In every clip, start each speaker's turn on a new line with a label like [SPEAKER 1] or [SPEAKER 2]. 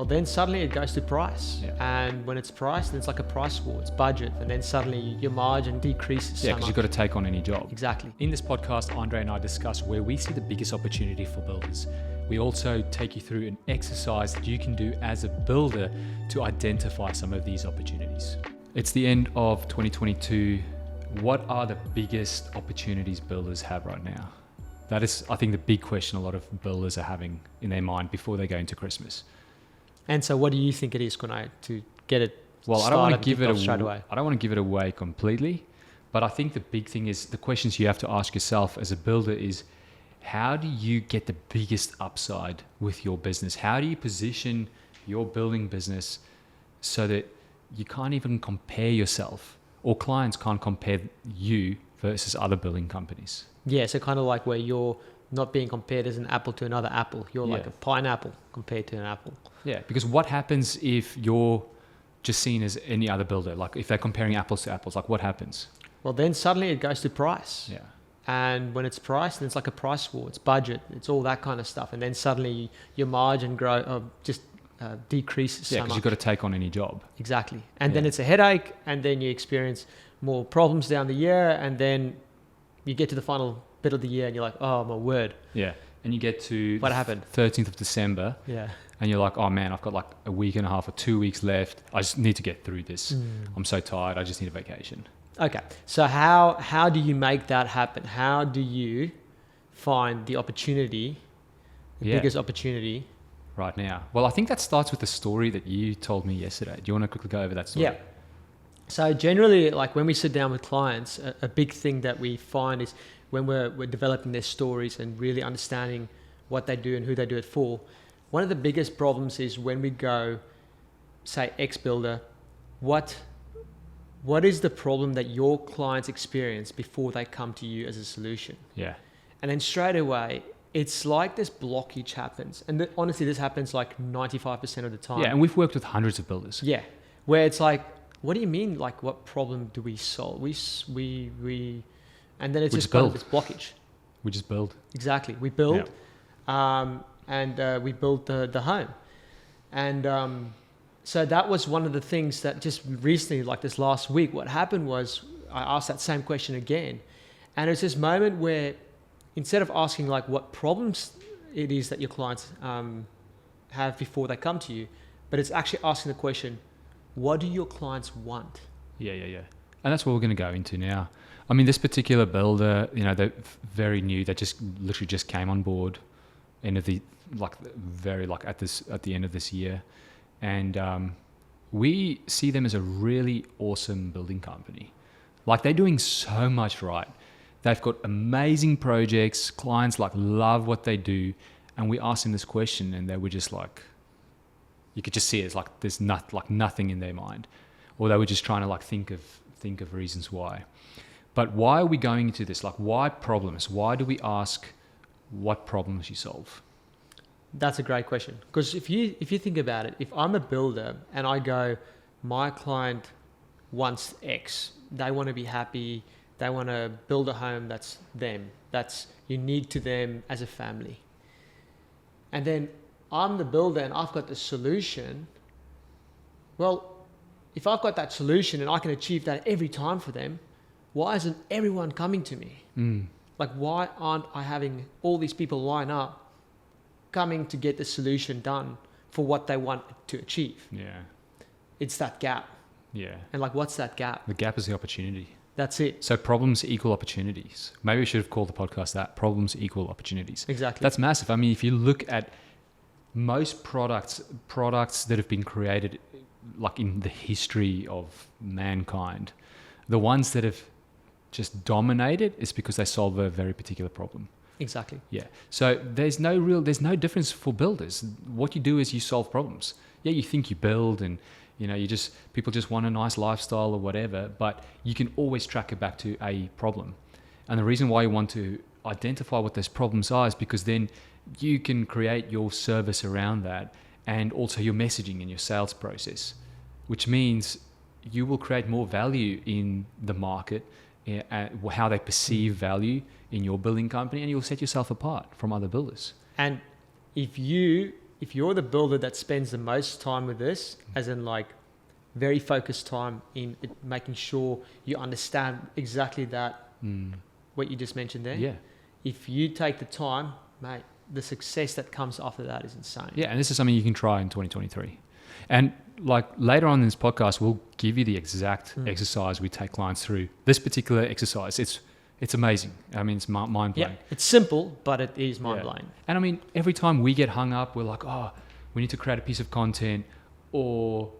[SPEAKER 1] Well, then suddenly it goes to price.
[SPEAKER 2] Yeah.
[SPEAKER 1] And when it's priced, then it's like a price war, it's budget. And then suddenly your margin decreases so
[SPEAKER 2] Yeah, because
[SPEAKER 1] much.
[SPEAKER 2] you've got to take on any job.
[SPEAKER 1] Exactly.
[SPEAKER 2] In this podcast, Andre and I discuss where we see the biggest opportunity for builders. We also take you through an exercise that you can do as a builder to identify some of these opportunities. It's the end of 2022. What are the biggest opportunities builders have right now? That is, I think, the big question a lot of builders are having in their mind before they go into Christmas.
[SPEAKER 1] And so what do you think it is, Kunai, to get it
[SPEAKER 2] Well, I don't want to
[SPEAKER 1] started
[SPEAKER 2] give it
[SPEAKER 1] straight away?
[SPEAKER 2] I don't want to give it away completely, but I think the big thing is the questions you have to ask yourself as a builder is, how do you get the biggest upside with your business? How do you position your building business so that you can't even compare yourself, or clients can't compare you versus other building companies?
[SPEAKER 1] Yeah, so kind of like where you're not being compared as an apple to another apple. You're like
[SPEAKER 2] Yeah.
[SPEAKER 1] a pineapple compared to an apple.
[SPEAKER 2] Yeah, because what happens if you're just seen as any other builder? Like if they're comparing apples to apples, like what happens?
[SPEAKER 1] Well, then suddenly it goes to price.
[SPEAKER 2] Yeah.
[SPEAKER 1] And when it's priced, then it's like a price war. It's budget. It's all that kind of stuff. And then suddenly your margin decreases
[SPEAKER 2] Yeah,
[SPEAKER 1] so
[SPEAKER 2] because
[SPEAKER 1] much.
[SPEAKER 2] you've got to take on any job.
[SPEAKER 1] Exactly. And then
[SPEAKER 2] Yeah.
[SPEAKER 1] it's a headache. And then you experience more problems down the year. And then you get to the final bit of the year and you're like, oh, my word.
[SPEAKER 2] Yeah. And you get to
[SPEAKER 1] What happened?
[SPEAKER 2] 13th of December
[SPEAKER 1] Yeah.
[SPEAKER 2] and you're like, oh man, I've got like a week and a half or 2 weeks left. I just need to get through this. I'm so tired. I just need a vacation.
[SPEAKER 1] Okay. So how do you make that happen? How do you find the opportunity, the
[SPEAKER 2] Yeah.
[SPEAKER 1] biggest opportunity?
[SPEAKER 2] Right now. Well, I think that starts with the story that you told me yesterday. Do you want to quickly go over that story?
[SPEAKER 1] Yeah. So generally, like when we sit down with clients, a big thing that we find is when we're developing their stories and really understanding what they do and who they do it for, one of the biggest problems is when we go, say, X builder, what is the problem that your clients experience before they come to you as a solution?
[SPEAKER 2] Yeah.
[SPEAKER 1] And then straight away, it's like this blockage happens. And honestly, this happens like 95% of the time.
[SPEAKER 2] Yeah. And we've worked with hundreds of builders.
[SPEAKER 1] Yeah, where it's like, what do you mean? Like, what problem do we solve? And then it's
[SPEAKER 2] We
[SPEAKER 1] just
[SPEAKER 2] just
[SPEAKER 1] kind of
[SPEAKER 2] build.
[SPEAKER 1] this blockage.
[SPEAKER 2] We just build.
[SPEAKER 1] Exactly, we build, we built the home, and so that was one of the things that just recently, like this last week, what happened was I asked that same question again, and it's this moment where instead of asking like what problems it is that your clients have before they come to you, but it's actually asking the question, what do your clients want?
[SPEAKER 2] Yeah. And that's what we're going to go into now. I mean, this particular builder, you know, they're very new. They just literally just came on board at the end of this year. And we see them as a really awesome building company. Like they're doing so much right. They've got amazing projects. Clients like love what they do. And we asked them this question and they were just like, you could just see it. It's like there's nothing in their mind. Or they were just trying to like think of reasons why. But why are we going into this? Like why problems? Why do we ask what problems you solve?
[SPEAKER 1] That's a great question. Because if you think about it, if I'm a builder and I go, my client wants X, they want to be happy, they want to build a home that's them, that's unique to them as a family. And then I'm the builder and I've got the solution. Well, if I've got that solution and I can achieve that every time for them, why isn't everyone coming to me? Like, why aren't I having all these people line up coming to get the solution done for what they want to achieve?
[SPEAKER 2] Yeah.
[SPEAKER 1] It's that gap.
[SPEAKER 2] Yeah.
[SPEAKER 1] And like, what's that gap?
[SPEAKER 2] The gap is the opportunity.
[SPEAKER 1] That's it.
[SPEAKER 2] So problems equal opportunities. Maybe we should have called the podcast that. Problems equal opportunities.
[SPEAKER 1] Exactly.
[SPEAKER 2] That's massive. I mean, if you look at most products that have been created like in the history of mankind, the ones that have just dominated is because they solve a very particular problem.
[SPEAKER 1] Exactly.
[SPEAKER 2] Yeah. So there's no difference for builders. What you do is you solve problems. Yeah, you think you build and you know, people just want a nice lifestyle or whatever, but you can always track it back to a problem. And the reason why you want to identify what those problems are is because then you can create your service around that and also your messaging and your sales process, which means you will create more value in the market, how they perceive value in your building company, and you'll set yourself apart from other builders.
[SPEAKER 1] And if you if you're the builder that spends the most time with this, as in like very focused time in it, making sure you understand exactly that, what you just mentioned there.
[SPEAKER 2] Yeah.
[SPEAKER 1] If you take the time, mate, the success that comes after that is insane.
[SPEAKER 2] Yeah, and this is something you can try in 2023. And like later on in this podcast, we'll give you the exact exercise we take clients through. This particular exercise, it's amazing. I mean, it's mind blowing.
[SPEAKER 1] Yeah, it's simple, but it is mind blowing.
[SPEAKER 2] And I mean, every time we get hung up, we're like, oh, we need to create a piece of content or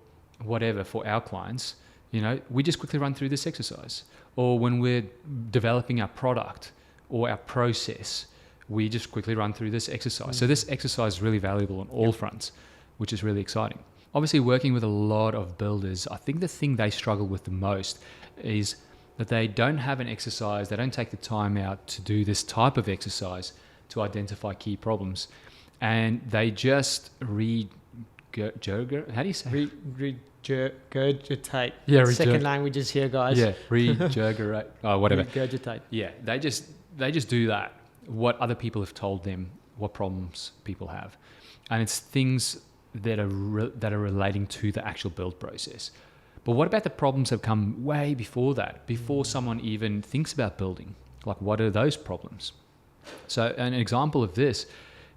[SPEAKER 2] whatever for our clients. You know, we just quickly run through this exercise. Or when we're developing our product or our process, we just quickly run through this exercise. So this exercise is really valuable on all fronts, which is really exciting. Obviously, working with a lot of builders, I think the thing they struggle with the most is that they don't have an exercise, they don't take the time out to do this type of exercise to identify key problems. And they just how do you say?
[SPEAKER 1] Regurgitate.
[SPEAKER 2] Yeah,
[SPEAKER 1] Second languages here, guys.
[SPEAKER 2] Yeah, regurgitate. Oh, whatever.
[SPEAKER 1] Regurgitate.
[SPEAKER 2] Yeah, they just do that. What other people have told them, what problems people have, and it's things that are relating to the actual build process. But what about the problems that come way before that, before someone even thinks about building? Like, what are those problems? So an example of this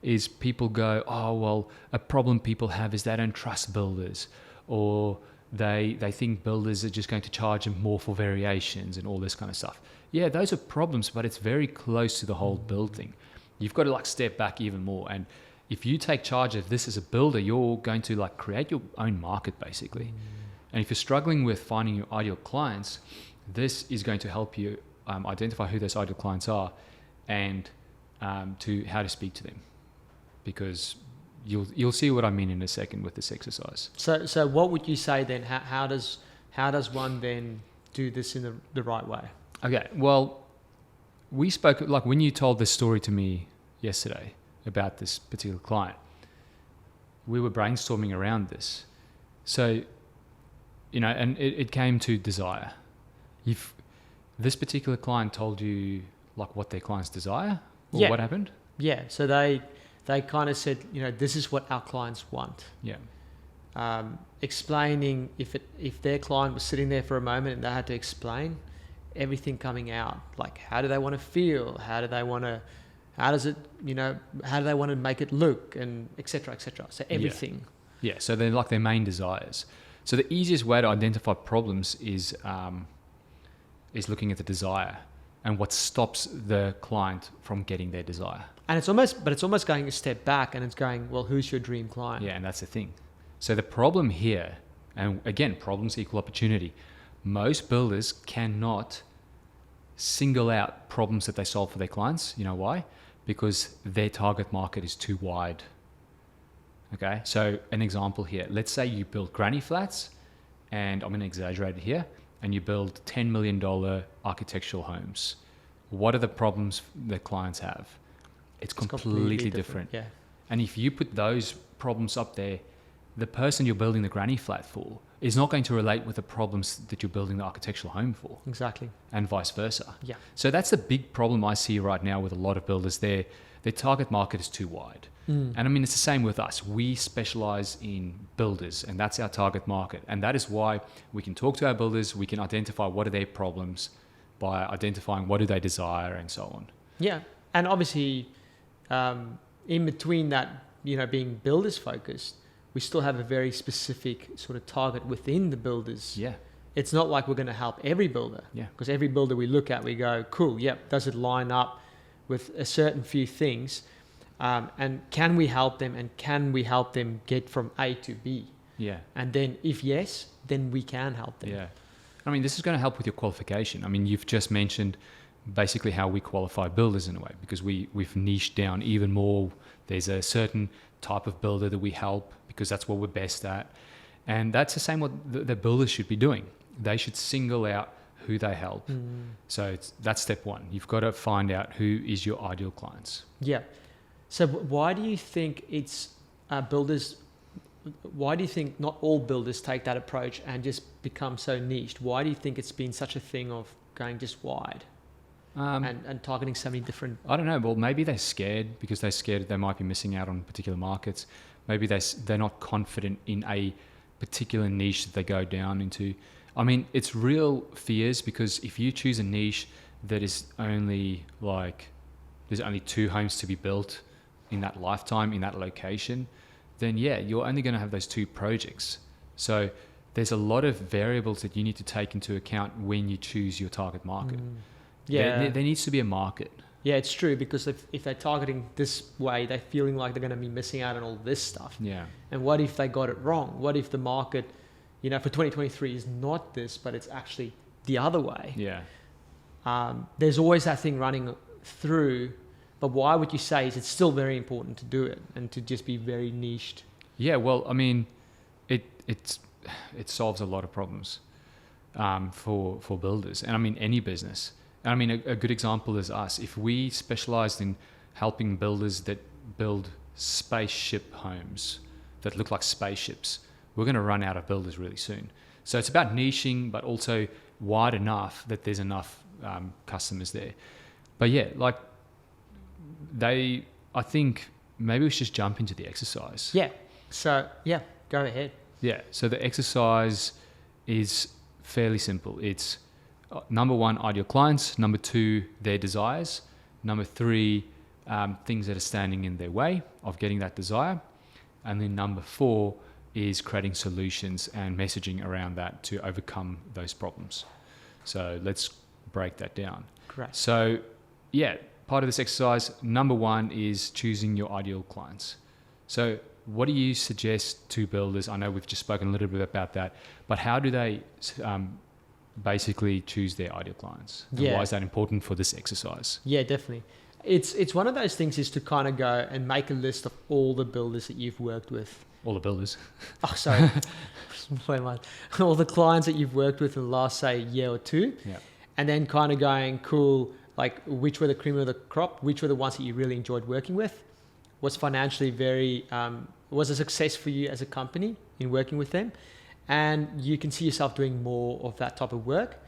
[SPEAKER 2] is people go, oh, well, a problem people have is they don't trust builders, or they think builders are just going to charge them more for variations and all this kind of stuff. Yeah, those are problems, but it's very close to the whole build thing. You've got to like step back even more. And if you take charge of this as a builder, you're going to like create your own market basically. And if you're struggling with finding your ideal clients, this is going to help you identify who those ideal clients are and to how to speak to them, because you'll see what I mean in a second with this exercise.
[SPEAKER 1] So what would you say then? How does one then do this in the right way?
[SPEAKER 2] Okay, well, we spoke, like when you told this story to me yesterday about this particular client, we were brainstorming around this. So, you know, and it came to desire. If this particular client told you like what their clients desire or what happened?
[SPEAKER 1] Yeah, so they kind of said, you know, this is what our clients want.
[SPEAKER 2] Yeah.
[SPEAKER 1] Explaining if their client was sitting there for a moment and they had to explain everything coming out, like how do they want to feel, how do they want to make it look, and etc. So everything.
[SPEAKER 2] Yeah, so they're like their main desires. So the easiest way to identify problems is looking at the desire and what stops the client from getting their desire.
[SPEAKER 1] And it's almost going a step back, and it's going, well, who's your dream client?
[SPEAKER 2] Yeah, and that's the thing. So the problem here, and again, problems equal opportunity. Most builders cannot single out problems that they solve for their clients. You know why? Because their target market is too wide. Okay, so an example here. Let's say you build granny flats, and I'm going to exaggerate it here, and you build $10 million architectural homes. What are the problems that clients have? It's completely different.
[SPEAKER 1] Yeah.
[SPEAKER 2] And if you put those problems up there, the person you're building the granny flat for is not going to relate with the problems that you're building the architectural home for.
[SPEAKER 1] Exactly.
[SPEAKER 2] And vice versa.
[SPEAKER 1] Yeah.
[SPEAKER 2] So that's the big problem I see right now with a lot of builders. Their target market is too wide. And I mean, it's the same with us. We specialize in builders, and that's our target market. And that is why we can talk to our builders. We can identify what are their problems by identifying what do they desire and so on.
[SPEAKER 1] Yeah. And obviously, in between that, you know, being builders focused, we still have a very specific sort of target within the builders.
[SPEAKER 2] Yeah.
[SPEAKER 1] It's not like we're going to help every builder.
[SPEAKER 2] Yeah.
[SPEAKER 1] Because every builder we look at, we go, cool, yep, does it line up with a certain few things? And can we help them, and can we help them get from A to B?
[SPEAKER 2] Yeah.
[SPEAKER 1] And then if yes, then we can help them.
[SPEAKER 2] Yeah. I mean, this is going to help with your qualification. I mean, you've just mentioned basically how we qualify builders in a way, because we've niched down even more. There's a certain type of builder that we help because that's what we're best at. And that's the same what the builders should be doing. They should single out who they help. So that's step one. You've got to find out who is your ideal clients.
[SPEAKER 1] Yeah. So why do you think it's builders? Why do you think not all builders take that approach and just become so niched? Why do you think it's been such a thing of going just wide and targeting so many different?
[SPEAKER 2] I don't know. Well, maybe they're scared because they're scared they might be missing out on particular markets. maybe they're not confident in a particular niche that they go down into. I mean, it's real fears, because if you choose a niche that is only like, there's only 2 homes to be built in that lifetime, in that location, then yeah, you're only going to have those 2 projects. So there's a lot of variables that you need to take into account when you choose your target market.
[SPEAKER 1] Yeah.
[SPEAKER 2] There needs to be a market.
[SPEAKER 1] Yeah, it's true, because if they're targeting this way, they're feeling like they're going to be missing out on all this stuff.
[SPEAKER 2] Yeah.
[SPEAKER 1] And what if they got it wrong? What if the market, for 2023 is not this, but it's actually the other way?
[SPEAKER 2] Yeah.
[SPEAKER 1] There's always that thing running through, but why would you say is it's still very important to do it and to just be very niched?
[SPEAKER 2] Yeah, well, I mean, it solves a lot of problems for builders, and I mean any business. And I mean a good example is us. If we specialized in helping builders that build spaceship homes that look like spaceships, we're going to run out of builders really soon. So it's about niching, but also wide enough that there's enough customers there. But yeah, like I think maybe we should just jump into the exercise.
[SPEAKER 1] Yeah. So yeah, go ahead.
[SPEAKER 2] Yeah. So the exercise is fairly simple. It's number 1, ideal clients. Number 2, their desires. Number 3, things that are standing in their way of getting that desire. And then number 4 is creating solutions and messaging around that to overcome those problems. So let's break that down.
[SPEAKER 1] Correct.
[SPEAKER 2] So yeah, part of this exercise, number 1 is choosing your ideal clients. So what do you suggest to builders? I know we've just spoken a little bit about that, but how do they basically choose their ideal clients? And why is that important for this exercise?
[SPEAKER 1] Yeah, definitely. It's one of those things is to kind of go and make a list of all the builders that you've worked with.
[SPEAKER 2] All the builders.
[SPEAKER 1] Oh, sorry. All the clients that you've worked with in the last, say, year or 2.
[SPEAKER 2] Yeah.
[SPEAKER 1] And then kind of going, cool, like which were the cream of the crop? Which were the ones that you really enjoyed working with? What's financially was a success for you as a company in working with them? And you can see yourself doing more of that type of work.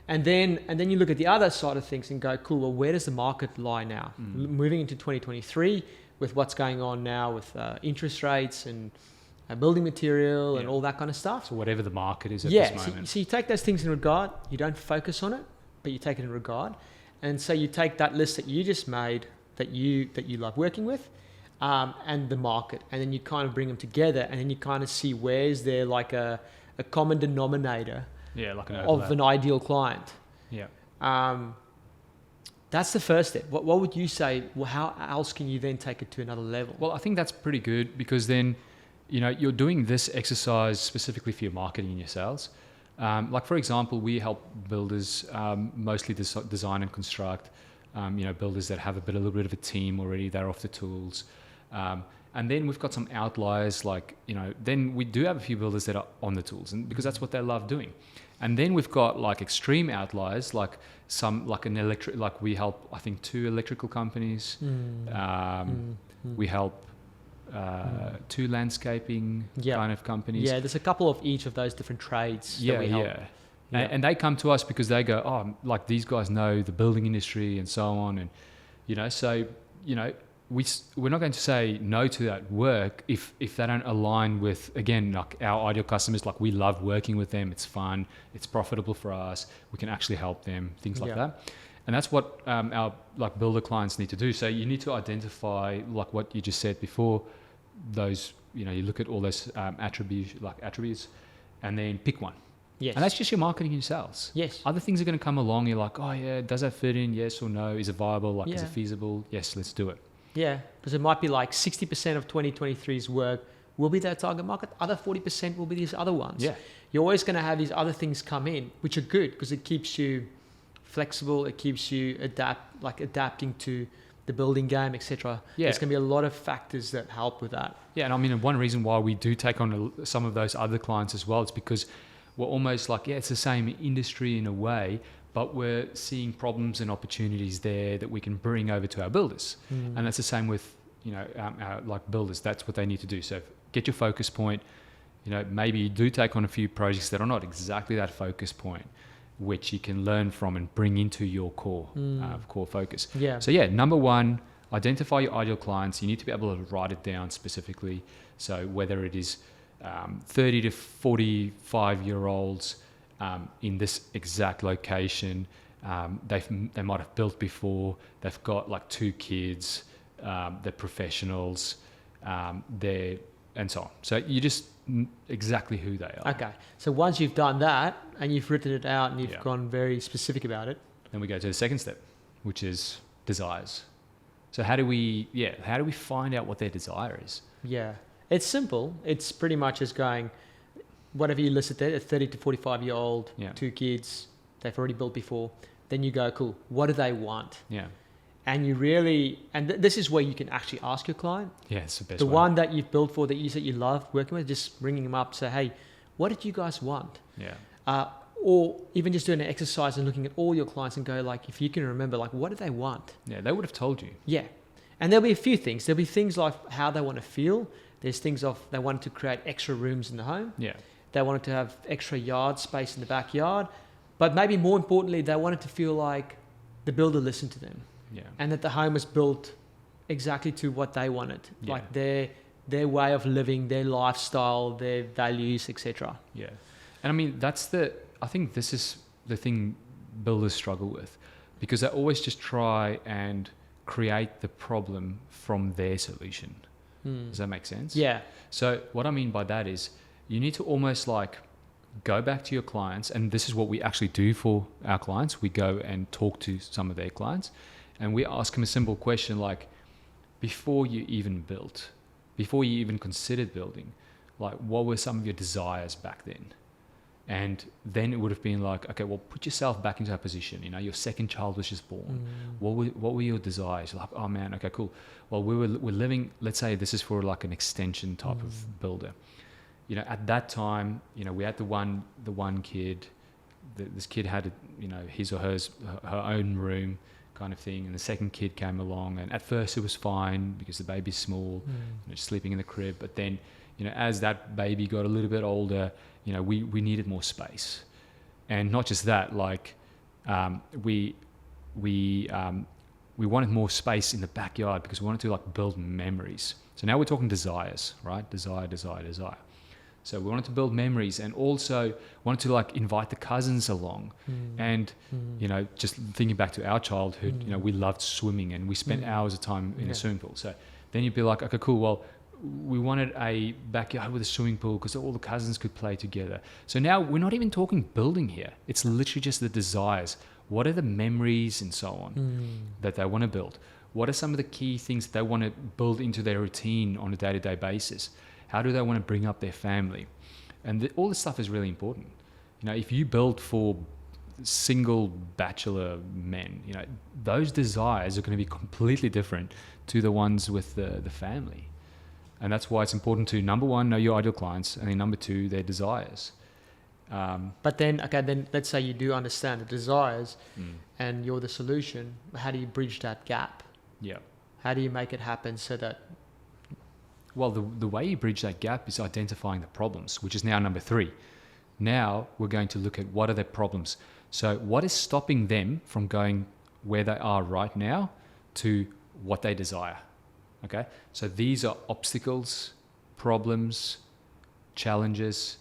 [SPEAKER 1] And then you look at the other side of things and go, cool, well, where does the market lie now? Moving into 2023 with what's going on now with interest rates and building material and all that kind of stuff.
[SPEAKER 2] So whatever the market is at this moment.
[SPEAKER 1] So you take those things in regard, you don't focus on it, but you take it in regard. And so you take that list that you just made that you love working with, and the market, and then you kind of bring them together, and then you kind of see where's there like a common denominator
[SPEAKER 2] like
[SPEAKER 1] of an ideal client.
[SPEAKER 2] Yeah.
[SPEAKER 1] That's the first step. What would you say? Well, how else can you then take it to another level?
[SPEAKER 2] Well, I think that's pretty good, because then, you're doing this exercise specifically for your marketing and your sales. Like for example, we help builders mostly design and construct. Builders that have a little bit of a team already, they're off the tools. And then we've got some outliers, then we do have a few builders that are on the tools, and because that's what they love doing. And then we've got like extreme outliers, like we help, I think, 2 electrical companies. We help 2 landscaping kind of companies.
[SPEAKER 1] Yeah, there's a couple of each of those different trades that we help.
[SPEAKER 2] Yeah. And they come to us because they go, like these guys know the building industry and so on. And, we're not going to say no to that work if they don't align with, again, like our ideal customers. Like we love working with them. It's fun. It's profitable for us. We can actually help them, things like that. And that's what our like builder clients need to do. So you need to identify, like what you just said before, those, you look at all those attributes and then pick one.
[SPEAKER 1] Yes.
[SPEAKER 2] And that's just your marketing and sales.
[SPEAKER 1] Yes.
[SPEAKER 2] Other things are going to come along. You're like, oh yeah, does that fit in? Yes or no? Is it viable? Like, is it feasible? Yes, let's do it.
[SPEAKER 1] Yeah, because it might be like 60% of 2023's work will be that target market. Other 40% will be these other ones. Yeah. You're always going to have these other things come in, which are good because it keeps you flexible. It keeps you adapting to the building game, etc. Yeah. There's going to be a lot of factors that help with that.
[SPEAKER 2] Yeah, and I mean, one reason why we do take on some of those other clients as well is because we're almost like, it's the same industry in a way, but we're seeing problems and opportunities there that we can bring over to our builders. And that's the same with, our like builders. That's what they need to do. So get your focus point. Maybe you do take on a few projects that are not exactly that focus point, which you can learn from and bring into your core focus.
[SPEAKER 1] Yeah.
[SPEAKER 2] So number 1, identify your ideal clients. You need to be able to write it down specifically. So whether it is 30 to 45-year-olds in this exact location, they might have built before, they've got like 2 kids, they're professionals, and so on. So you just exactly who they are.
[SPEAKER 1] Okay. So once you've done that and you've written it out and you've
[SPEAKER 2] Yeah.
[SPEAKER 1] gone very specific about it,
[SPEAKER 2] Then we go to the second step, which is desires. So how do we find out what their desire is?
[SPEAKER 1] yeah, it's simple. It's pretty much as going, whatever you listed there, a 30 to 45-year-old,
[SPEAKER 2] Yeah.
[SPEAKER 1] 2 kids, they've already built before. Then you go, cool, what do they want?
[SPEAKER 2] Yeah.
[SPEAKER 1] And you really, and this is where you can actually ask your client,
[SPEAKER 2] Yeah, it's the best
[SPEAKER 1] the
[SPEAKER 2] way.
[SPEAKER 1] one that you've built for, that you said you love working with, just ringing them up, say, hey, what did you guys want?
[SPEAKER 2] Yeah.
[SPEAKER 1] Or even just doing an exercise and looking at all your clients and go, like, if you can remember, like, what do they want?
[SPEAKER 2] Yeah, they would have told you.
[SPEAKER 1] Yeah. And there'll be a few things. There'll be things like how they want to feel. There's things of they wanted to create extra rooms in the home.
[SPEAKER 2] Yeah.
[SPEAKER 1] They wanted to have extra yard space in the backyard. But maybe more importantly, they wanted to feel like the builder listened to them
[SPEAKER 2] Yeah.
[SPEAKER 1] and that the home was built exactly to what they wanted,
[SPEAKER 2] Yeah.
[SPEAKER 1] like their way of living, their lifestyle, their values, etc.
[SPEAKER 2] Yeah. And I mean, I think this is the thing builders struggle with, because they always just try and create the problem from their solution. Does that make sense?
[SPEAKER 1] Yeah.
[SPEAKER 2] So what I mean by that is you need to almost like go back to your clients, and this is what we actually do for our clients. We go and talk to some of their clients and we ask them a simple question like, before you even built, before you even considered building, like what were some of your desires back then? And then it would have been like, okay, well, put yourself back into that position. You know, your second child was just born. What were your desires? Like, oh man, okay, cool. Well, we're living, let's say this is for like an extension type of builder. You know, at that time, you know, we had the one kid. This kid had, his or her own room kind of thing. And the second kid came along, and at first it was fine because the baby's small, sleeping in the crib. But then, as that baby got a little bit older, we needed more space. And not just that, like, we wanted more space in the backyard because we wanted to like build memories. So now we're talking desires, right? Desire. So we wanted to build memories, and also wanted to like invite the cousins along. And, just thinking back to our childhood, we loved swimming and we spent hours of time in a swimming pool. So then you'd be like, okay, cool. Well, we wanted a backyard with a swimming pool because all the cousins could play together. So now we're not even talking building here. It's literally just the desires. What are the memories and so on that they want to build? What are some of the key things that they want to build into their routine on a day-to-day basis? How do they want to bring up their family? And all this stuff is really important. If you build for single bachelor men, those desires are going to be completely different to the ones with the family. And that's why it's important to, number one, know your ideal clients, and then number two, their desires.
[SPEAKER 1] But then let's say you do understand the desires and you're the solution. How do you bridge that gap?
[SPEAKER 2] Yeah.
[SPEAKER 1] How do you make it happen so that...
[SPEAKER 2] Well, the way you bridge that gap is identifying the problems, which is now number 3. Now we're going to look at what are their problems. So what is stopping them from going where they are right now to what they desire? Okay, so these are obstacles, problems, challenges,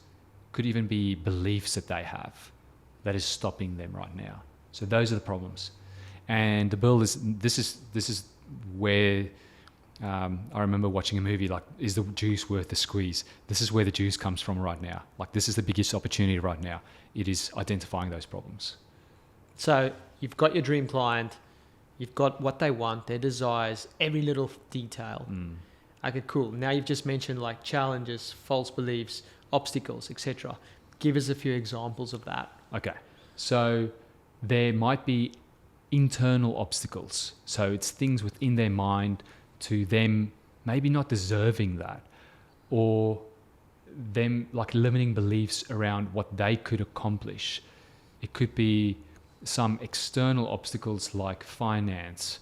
[SPEAKER 2] could even be beliefs that they have that is stopping them right now. So those are the problems. And the builders, this is where I remember watching a movie like, is the juice worth the squeeze? This is where the juice comes from right now. Like, this is the biggest opportunity right now. It is identifying those problems.
[SPEAKER 1] So you've got your dream client, you've got what they want, their desires, every little detail. Okay, cool. Now you've just mentioned like challenges, false beliefs, obstacles, etc. Give us a few examples of that.
[SPEAKER 2] Okay, so there might be internal obstacles. So it's things within their mind to them maybe not deserving that, or them like limiting beliefs around what they could accomplish. It could be some external obstacles like finance,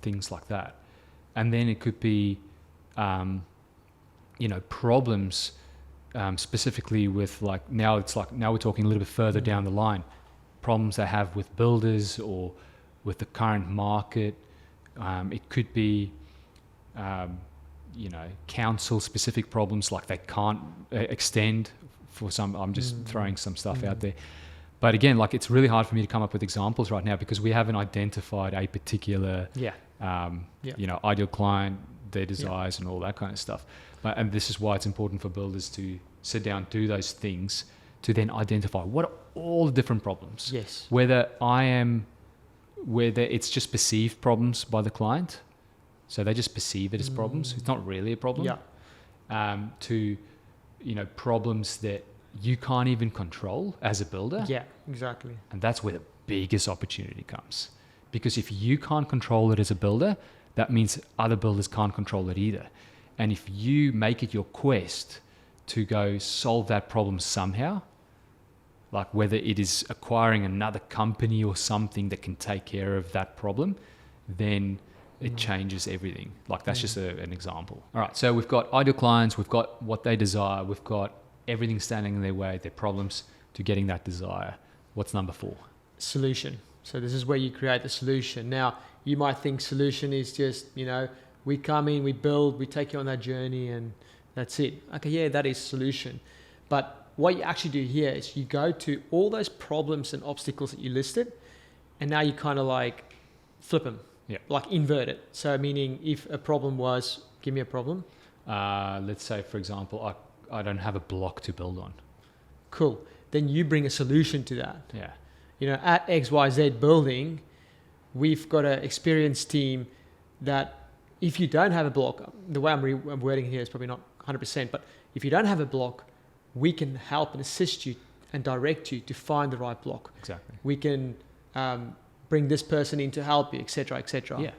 [SPEAKER 2] things like that. And then it could be, problems specifically with now we're talking a little bit further down the line, problems they have with builders or with the current market, It could be, council specific problems, like they can't extend for some. I'm just throwing some stuff out there. But again, like it's really hard for me to come up with examples right now because we haven't identified a particular, ideal client, their desires and all that kind of stuff. And this is why it's important for builders to sit down, do those things to then identify what are all the different problems.
[SPEAKER 1] Yes.
[SPEAKER 2] Whether it's just perceived problems by the client. So they just perceive it as problems. It's not really a problem.
[SPEAKER 1] Yeah.
[SPEAKER 2] To, problems that you can't even control as a builder.
[SPEAKER 1] Yeah, exactly.
[SPEAKER 2] And that's where the biggest opportunity comes. Because if you can't control it as a builder, that means other builders can't control it either. And if you make it your quest to go solve that problem somehow, like whether it is acquiring another company or something that can take care of that problem, then it changes everything. Like that's just an example. All right, so we've got ideal clients, we've got what they desire, we've got everything standing in their way, their problems to getting that desire. What's number 4?
[SPEAKER 1] Solution. So this is where you create the solution. Now, you might think solution is just, we come in, we build, we take you on that journey and that's it. Okay, yeah, that is solution. But what you actually do here is you go to all those problems and obstacles that you listed and now you kind of like flip them.
[SPEAKER 2] Yeah.
[SPEAKER 1] Like invert it. So meaning if a problem was, give me a problem.
[SPEAKER 2] Let's say, for example, I don't have a block to build on.
[SPEAKER 1] Cool. Then you bring a solution to that.
[SPEAKER 2] Yeah.
[SPEAKER 1] At XYZ Building, we've got an experienced team that if you don't have a block, the way I'm wording here is probably not 100%, but if you don't have a block, we can help and assist you and direct you to find the right block.
[SPEAKER 2] Exactly.
[SPEAKER 1] We can bring this person in to help you, etc., etc.
[SPEAKER 2] Yeah.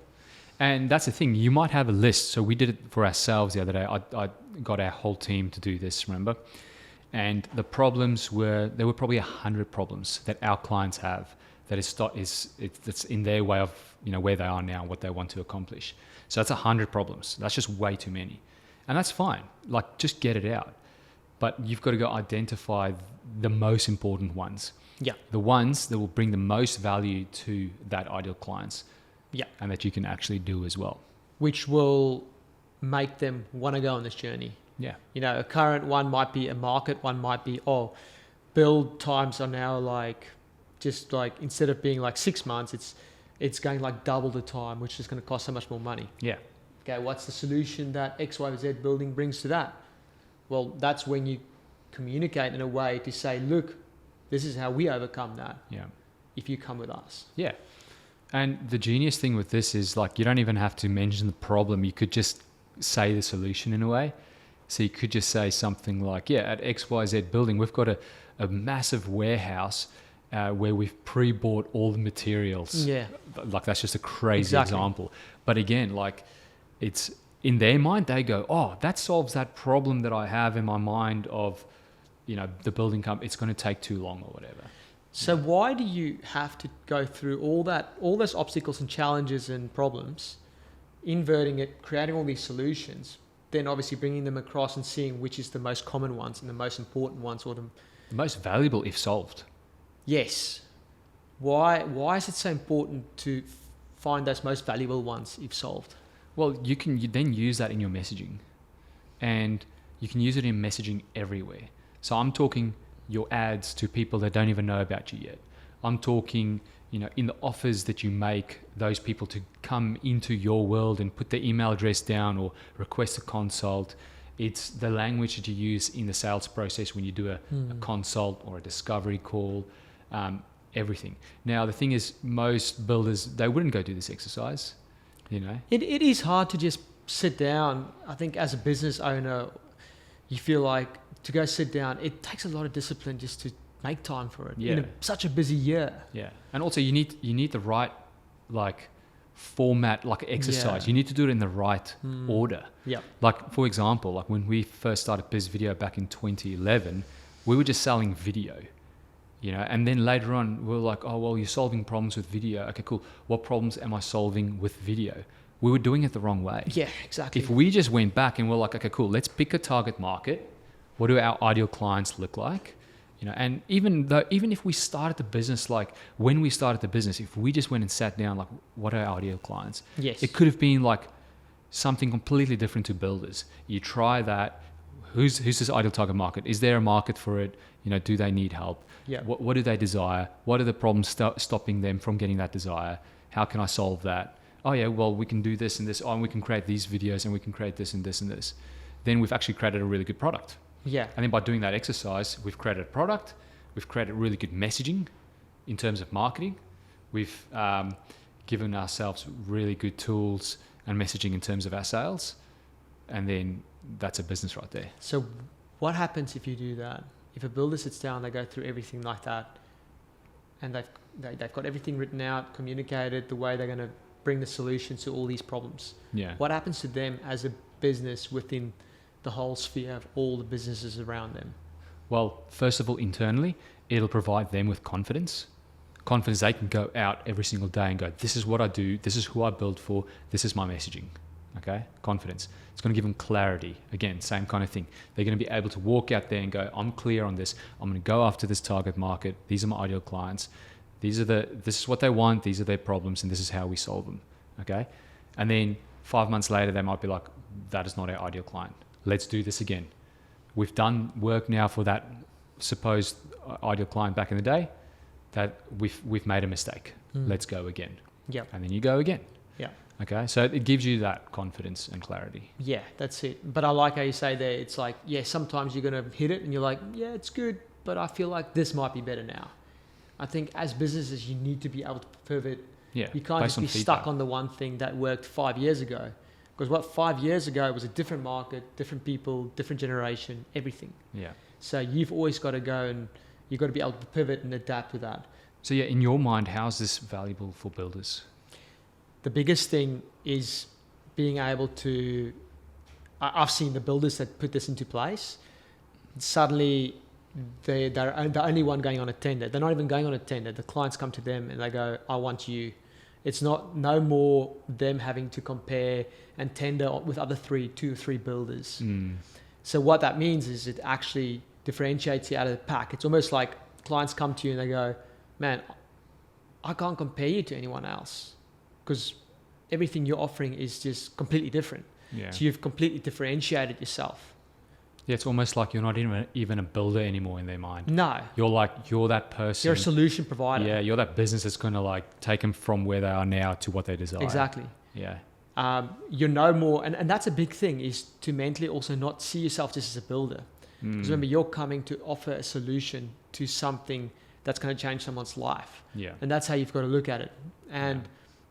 [SPEAKER 2] And that's the thing. You might have a list. So we did it for ourselves the other day. I got our whole team to do this, remember? And the problems there were probably 100 problems that our clients have that that's in their way of, where they are now, what they want to accomplish. So that's 100 problems. That's just way too many. And that's fine. Like, just get it out. But you've got to go identify the most important ones.
[SPEAKER 1] Yeah.
[SPEAKER 2] The ones that will bring the most value to that ideal clients.
[SPEAKER 1] Yeah.
[SPEAKER 2] And that you can actually do as well.
[SPEAKER 1] Which will make them want to go on this journey.
[SPEAKER 2] Yeah.
[SPEAKER 1] A current one might be a market, one might be, build times are now just instead of being 6 months, it's going double the time, which is going to cost so much more money.
[SPEAKER 2] Yeah.
[SPEAKER 1] Okay, what's the solution that XYZ Building brings to that? Well, that's when you communicate in a way to say, look, this is how we overcome that.
[SPEAKER 2] Yeah.
[SPEAKER 1] If you come with us.
[SPEAKER 2] Yeah. And the genius thing with this is you don't even have to mention the problem. You could just say the solution in a way. So you could just say something like, at XYZ Building, we've got a massive warehouse where we've pre-bought all the materials.
[SPEAKER 1] Yeah.
[SPEAKER 2] That's just a crazy example. But again, it's in their mind, they go, that solves that problem that I have in my mind of, the building company. It's going to take too long or whatever.
[SPEAKER 1] So why do you have to go through all those obstacles and challenges and problems, inverting it, creating all these solutions, then obviously bringing them across and seeing which is the most common ones and the most important ones or the
[SPEAKER 2] most valuable if solved?
[SPEAKER 1] Yes. Why is it so important to find those most valuable ones if solved?
[SPEAKER 2] Well, you then use that in your messaging, and you can use it in messaging everywhere. So I'm talking your ads to people that don't even know about you yet. I'm talking, in the offers that you make those people to come into your world and put their email address down or request a consult. It's the language that you use in the sales process when you do a consult or a discovery call, everything. Now, the thing is, most builders, they wouldn't go do this exercise,
[SPEAKER 1] It is hard to just sit down. I think as a business owner, you feel like to go sit down, it takes a lot of discipline just to make time for it in such a busy year.
[SPEAKER 2] Yeah. And also you need the right format, exercise.
[SPEAKER 1] Yeah.
[SPEAKER 2] You need to do it in the right order.
[SPEAKER 1] Yeah.
[SPEAKER 2] For example, when we first started Biz Video back in 2011, we were just selling video, and then later on we were like, oh, well, you're solving problems with video. Okay, cool. What problems am I solving with video? We were doing it the wrong way.
[SPEAKER 1] Yeah, exactly.
[SPEAKER 2] If we just went back and we're like, okay, cool, let's pick a target market. What do our ideal clients look like? And even if we started the business, like when we started the business, if we just went and sat down, like what are our ideal clients?
[SPEAKER 1] Yes.
[SPEAKER 2] It could have been like something completely different to builders. You try that. Who's this ideal target market? Is there a market for it? Do they need help?
[SPEAKER 1] Yeah.
[SPEAKER 2] What do they desire? What are the problems stopping them from getting that desire? How can I solve that? Oh yeah, well, we can do this and this. Oh, and we can create these videos and we can create this and this and this. Then we've actually created a really good product.
[SPEAKER 1] Yeah.
[SPEAKER 2] And then by doing that exercise, we've created a product. We've created really good messaging in terms of marketing. We've given ourselves really good tools and messaging in terms of our sales. And then that's a business right there.
[SPEAKER 1] So what happens if you do that? If a builder sits down, they go through everything like that, and they've got everything written out, communicated, the way they're going to bring the solutions to all these problems.
[SPEAKER 2] Yeah.
[SPEAKER 1] What happens to them as a business within the whole sphere of all the businesses around them?
[SPEAKER 2] Well, first of all, internally, it'll provide them with confidence. Confidence they can go out every single day and go, this is what I do, this is who I build for, this is my messaging. Okay? Confidence. It's going to give them clarity. Again, same kind of thing. They're going to be able to walk out there and go, I'm clear on this. I'm going to go after this target market. These are my ideal clients. This is what they want. These are their problems, and this is how we solve them. Okay? And then 5 months later, they might be like, that is not our ideal client. Let's do this again. We've done work now for that supposed ideal client back in the day that we've made a mistake. Let's go again.
[SPEAKER 1] Yeah.
[SPEAKER 2] And then you go again.
[SPEAKER 1] Yeah.
[SPEAKER 2] Okay, so it gives you that confidence and clarity.
[SPEAKER 1] Yeah, that's it. But I like how you say there, it's like, yeah, sometimes you're going to hit it and you're like, yeah, it's good, but I feel like this might be better now. I think as businesses, you need to be able to pivot.
[SPEAKER 2] Yeah,
[SPEAKER 1] You can't just be stuck on the one thing that worked 5 years ago. Because what 5 years ago was a different market, different people, different generation, everything.
[SPEAKER 2] Yeah.
[SPEAKER 1] So you've always got to go and you've got to be able to pivot and adapt to that.
[SPEAKER 2] So yeah, in your mind, how is this valuable for builders?
[SPEAKER 1] The biggest thing is being able to, I've seen the builders that put this into place, suddenly they're the only one going on a tender. They're not even going on a tender. The clients come to them and they go, I want you. It's no more them having to compare and tender with two or three builders. So what that means is it actually differentiates you out of the pack. It's almost like clients come to you and they go, man, I can't compare you to anyone else because everything you're offering is just completely different.
[SPEAKER 2] Yeah.
[SPEAKER 1] So you've completely differentiated yourself.
[SPEAKER 2] Yeah, it's almost like you're not even a builder anymore in their mind.
[SPEAKER 1] No.
[SPEAKER 2] You're that person.
[SPEAKER 1] You're a solution provider.
[SPEAKER 2] Yeah, you're that business that's going to like take them from where they are now to what they desire.
[SPEAKER 1] Exactly.
[SPEAKER 2] Yeah.
[SPEAKER 1] You're no more, and that's a big thing, is to mentally also not see yourself just as a builder. Because remember, you're coming to offer a solution to something that's going to change someone's life.
[SPEAKER 2] Yeah.
[SPEAKER 1] And that's how you've got to look at it. And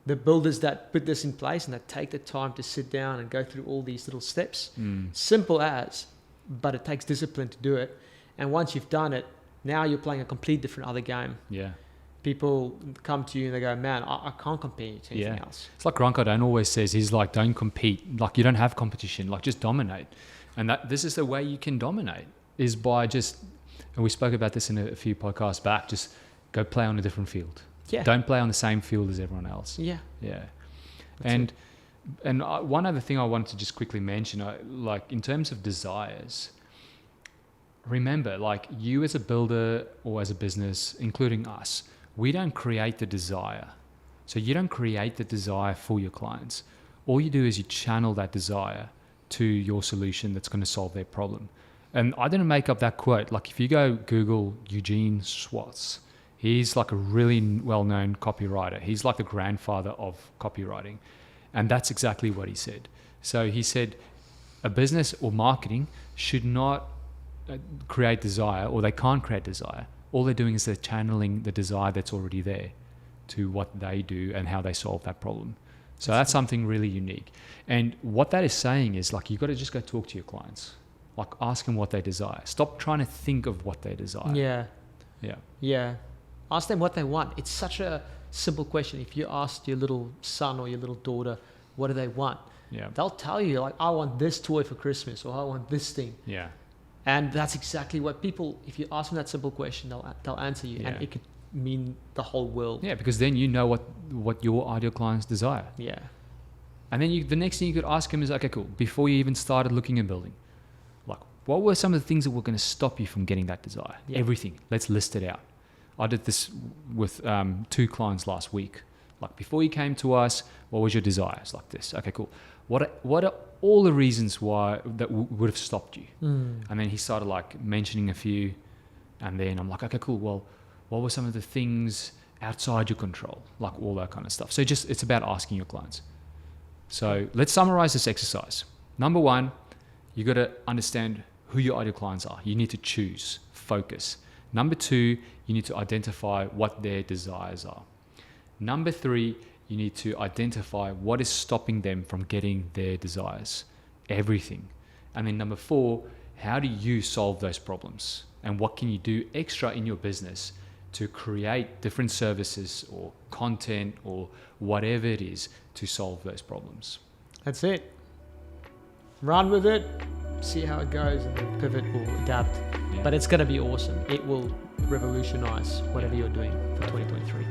[SPEAKER 1] the builders that put this in place and that take the time to sit down and go through all these little steps, simple as, but it takes discipline to do it. And once you've done it, now you're playing a complete different other game.
[SPEAKER 2] Yeah.
[SPEAKER 1] People come to you and they go, man, I can't compare you to anything else.
[SPEAKER 2] It's like Grant Cardone always says, he's like, don't compete. Like, you don't have competition. Like, just dominate. And this is the way you can dominate, is by just, and we spoke about this in a few podcasts back, just go play on a different field.
[SPEAKER 1] Yeah.
[SPEAKER 2] Don't play on the same field as everyone else.
[SPEAKER 1] Yeah.
[SPEAKER 2] Yeah.
[SPEAKER 1] That's
[SPEAKER 2] And one other thing I wanted to just quickly mention, like in terms of desires, remember, like you as a builder or as a business, including us, we don't create the desire. So you don't create the desire for your clients. All you do is you channel that desire to your solution that's going to solve their problem. And I didn't make up that quote. Like if you go Google Eugene Schwartz, he's like a really well-known copywriter. He's like the grandfather of copywriting. And that's exactly what he said. So he said a business or marketing should not create desire, or they can't create desire. All they're doing is they're channeling the desire that's already there to what they do and how they solve that problem. So that's something really unique. And what that is saying is like, you've got to just go talk to your clients. Like ask them what they desire. Stop trying to think of what they desire.
[SPEAKER 1] Yeah.
[SPEAKER 2] Yeah.
[SPEAKER 1] Yeah. Ask them what they want. It's such a simple question. If you asked your little son or your little daughter, what do they want?
[SPEAKER 2] Yeah.
[SPEAKER 1] They'll tell you like, I want this toy for Christmas, or I want this thing.
[SPEAKER 2] Yeah.
[SPEAKER 1] And that's exactly what people, if you ask them that simple question, they'll answer you.
[SPEAKER 2] Yeah.
[SPEAKER 1] And it could mean the whole world.
[SPEAKER 2] Yeah, because then you know what your ideal clients desire.
[SPEAKER 1] Yeah.
[SPEAKER 2] And then the next thing you could ask them is, okay, cool. Before you even started looking at building, like, What were some of the things that were going to stop you from getting that desire?
[SPEAKER 1] Yeah.
[SPEAKER 2] Everything. Let's list it out. I did this with 2 clients last week. Like, before you came to us, what was your desire? It's like this. Okay, cool. What are all the reasons why that would have stopped you? And then he started like mentioning a few, and then I'm like, okay, cool. Well, what were some of the things outside your control? Like all that kind of stuff. So it's about asking your clients. So let's summarize this exercise. Number 1, you got to understand who your ideal clients are. You need to choose, focus. Number 2, you need to identify what their desires are. Number 3, you need to identify what is stopping them from getting their desires. Everything. And then number 4, how do you solve those problems? And what can you do extra in your business to create different services or content or whatever it is to solve those problems?
[SPEAKER 1] That's it. Run with it, see how it goes, and then pivot or adapt.
[SPEAKER 2] Yeah.
[SPEAKER 1] But it's going to be awesome. It will revolutionize whatever you're doing for 2023.